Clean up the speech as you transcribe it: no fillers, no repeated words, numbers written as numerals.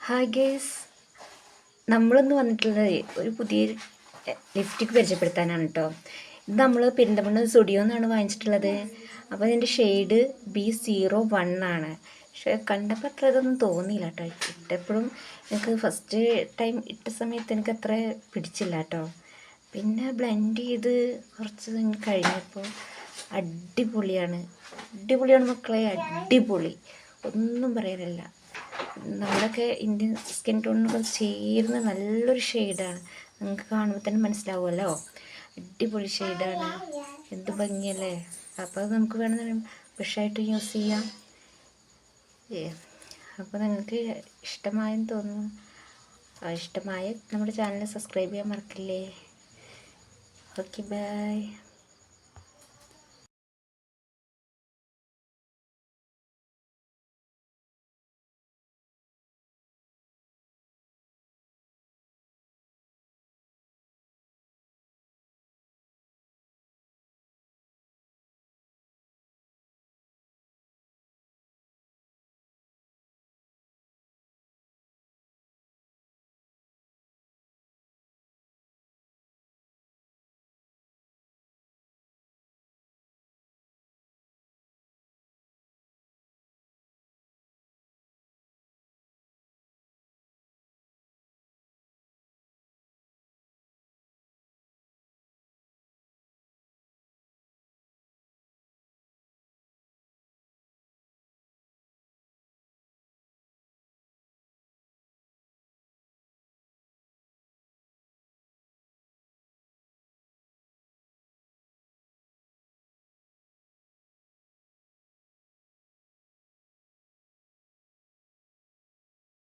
Hi guys, നമ്മളിന്ന് വന്നിട്ടുള്ളത് ഒരു പുതിയൊരു ലിപ്സ്റ്റിക് പരിചയപ്പെടുത്താനാണ് കേട്ടോ. ഇത് നമ്മൾ പെരിന്തൽമണ്ണ സ്റ്റുഡിയോ എന്നാണ് വാങ്ങിച്ചിട്ടുള്ളത്. അപ്പോൾ ഇതിൻ്റെ ഷെയ്ഡ് B01 ആണ്. പക്ഷേ കണ്ടപ്പോൾ അത്ര ഇതൊന്നും തോന്നിയില്ല കേട്ടോ. ഇട്ടപ്പോഴും എനിക്ക് ഫസ്റ്റ് ടൈം ഇട്ട സമയത്ത് എനിക്ക് അത്ര പിടിച്ചില്ല കേട്ടോ. പിന്നെ ബ്ലെൻഡ് ചെയ്ത് കുറച്ച് കഴിഞ്ഞപ്പോൾ അടിപൊളിയാണ് മക്കളെ, അടിപൊളി, ഒന്നും പറയാനില്ല. നമ്മളൊക്കെ ഇന്ത്യൻ സ്കിൻ ടോണിനൊക്കെ ചേർന്ന് നല്ലൊരു ഷെയ്ഡാണ്. നിങ്ങൾക്ക് കാണുമ്പോൾ തന്നെ മനസ്സിലാവുമല്ലോ, അടിപൊളി ഷെയ്ഡാണ്. എന്ത് ഭംഗിയല്ലേ. അപ്പോൾ അത് നമുക്ക് വേണമെന്ന് ബ്രഷായിട്ട് യൂസ് ചെയ്യാം. അപ്പോൾ നിങ്ങൾക്ക് ഇഷ്ടമായെന്ന് തോന്നുന്നു. ഇഷ്ടമായ നമ്മുടെ ചാനൽ സബ്സ്ക്രൈബ് ചെയ്യാൻ മറക്കില്ലേ. Okay, by.